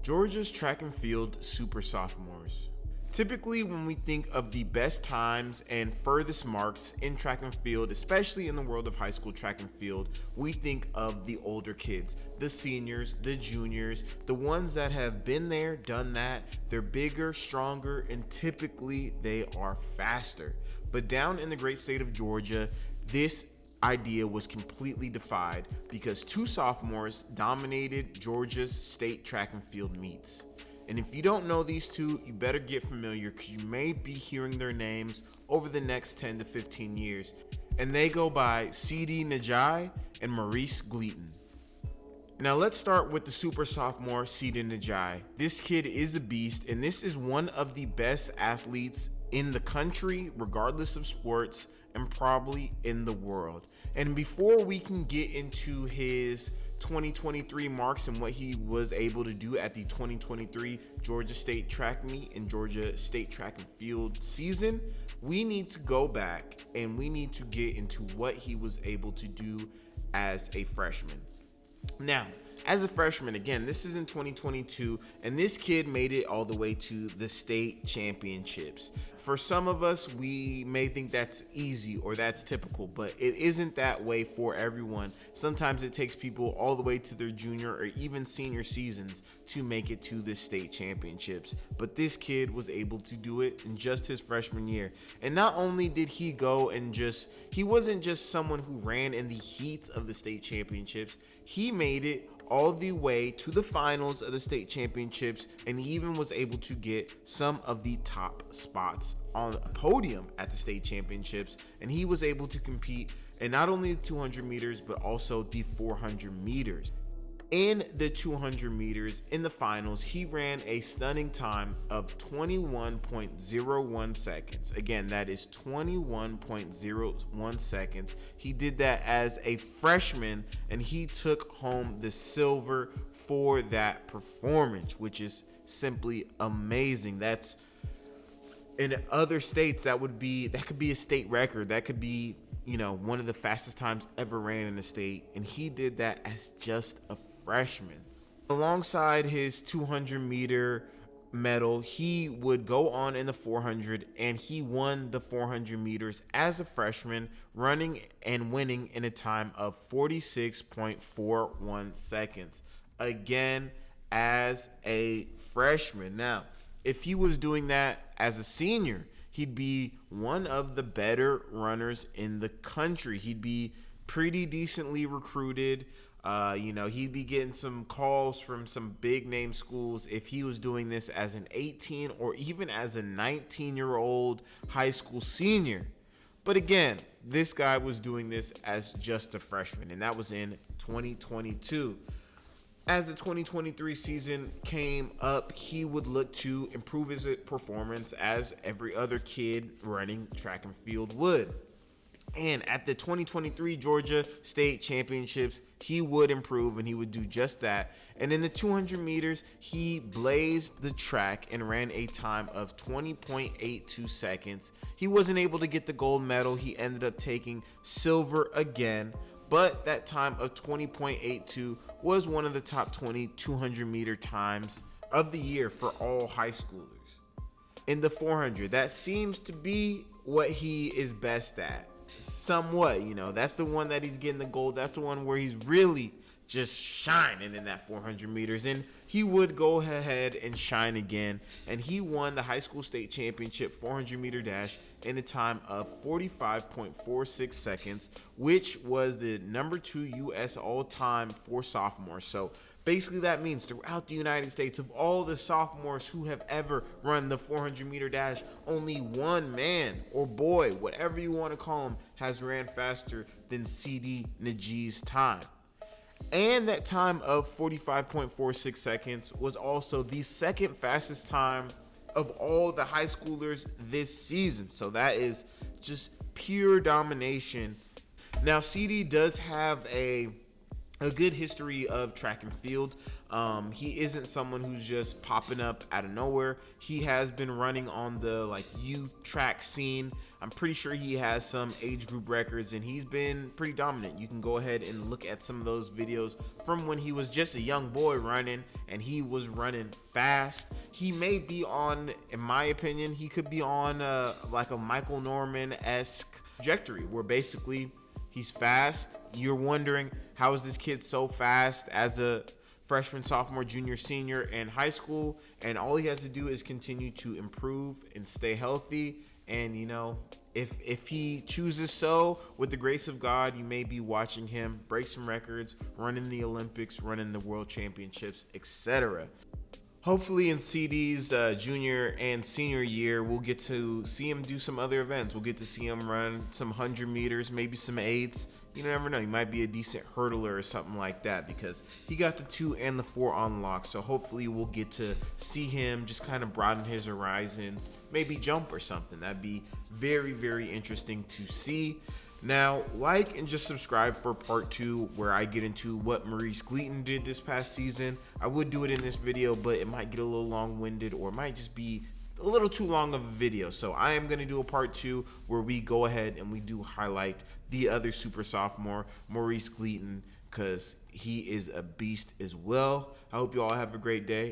Georgia's track and field super sophomores. Typically, when we think of the best times and furthest marks in track and field, especially in the world of high school track and field, we think of the older kids, the seniors, the juniors, the ones that have been there, done that. They're bigger, stronger, and typically they are faster. But down in the great state of Georgia, this idea was completely defied because two sophomores dominated Georgia's state track and field meets. And if you don't know these two, you better get familiar because you may be hearing their names over the next 10 to 15 years. And they go by Sidi Njie and Maurice Gleaton. Now let's start with the super sophomore Sidi Njie. This kid is a beast, and this is one of the best athletes in the country, regardless of sports, and probably in the world. And before we can get into his 2023 marks and what he was able to do at the 2023 Georgia State track meet and Georgia State track and field season, we need to go back and we need to get into what he was able to do as a freshman. Now, as a freshman, again, this is in 2022, and this kid made it all the way to the state championships. For some of us, we may think that's easy or that's typical, but it isn't that way for everyone. Sometimes it takes people all the way to their junior or even senior seasons to make it to the state championships. But this kid was able to do it in just his freshman year. And not only did he go and he wasn't just someone who ran in the heat of the state championships, he made it all the way to the finals of the state championships, and he even was able to get some of the top spots on the podium at the state championships, and he was able to compete in not only the 200 meters but also the 400 meters. In the 200 meters in the finals, he ran a stunning time of 21.01 seconds. Again, that is 21.01 seconds. He did that as a freshman, and he took home the silver for that performance, which is simply amazing. That's in other states that could be a state record. That could be, one of the fastest times ever ran in the state, and he did that as just a freshman. Alongside his 200 meter medal, he would go on in the 400, and he won the 400 meters as a freshman, running and winning in a time of 46.41 seconds. Again, as a freshman. Now, if he was doing that as a senior, he'd be one of the better runners in the country. He'd be pretty decently recruited. He'd be getting some calls from some big name schools if he was doing this as an 18 or even as a 19-year-old high school senior. But again, this guy was doing this as just a freshman, and that was in 2022. As the 2023 season came up, he would look to improve his performance as every other kid running track and field would. And at the 2023 Georgia State Championships, he would improve and he would do just that. And in the 200 meters, he blazed the track and ran a time of 20.82 seconds. He wasn't able to get the gold medal. He ended up taking silver again. But that time of 20.82 was one of the top 20 200 meter times of the year for all high schoolers. In the 400, that seems to be what he is best at. Somewhat, that's the one that he's getting the gold. That's the one where he's really just shining in that 400 meters. And he would go ahead and shine again. And he won the high school state championship 400 meter dash in a time of 45.46 seconds, which was the number 2 U.S. all-time for sophomores. So basically that means throughout the United States, of all the sophomores who have ever run the 400 meter dash, only one man or boy, whatever you want to call him, has ran faster than Sidi Njie's time. And that time of 45.46 seconds was also the second fastest time of all the high schoolers this season. So that is just pure domination. Now, Sidi does have a a good history of track and field. He isn't someone who's just popping up out of nowhere. He has been running on the like youth track scene. I'm pretty sure he has some age group records, and he's been pretty dominant. You can go ahead and look at some of those videos from when he was just a young boy running, and he was running fast. He may be on, in my opinion, he could be on like a Michael Norman-esque trajectory, where basically he's fast. You're wondering, how is this kid so fast as a freshman, sophomore, junior, senior in high school? And all he has to do is continue to improve and stay healthy. And, you know, if he chooses so, with the grace of God, you may be watching him break some records, run in the Olympics, run in the World Championships, etc. Hopefully in CD's junior and senior year, we'll get to see him do some other events. We'll get to see him run some 100 meters, maybe some 8s. You never know. He might be a decent hurdler or something like that, because he got the 2 and the 4 on lock. So hopefully we'll get to see him just kind of broaden his horizons, maybe jump or something. That'd be very, very interesting to see. Now, like and just subscribe for part 2, where I get into what Maurice Gleaton did this past season. I would do it in this video, but it might get a little long-winded, or it might just be a little too long of a video. So I am going to do a part 2 where we go ahead and we do highlight the other super sophomore, Maurice Gleaton, because he is a beast as well. I hope you all have a great day.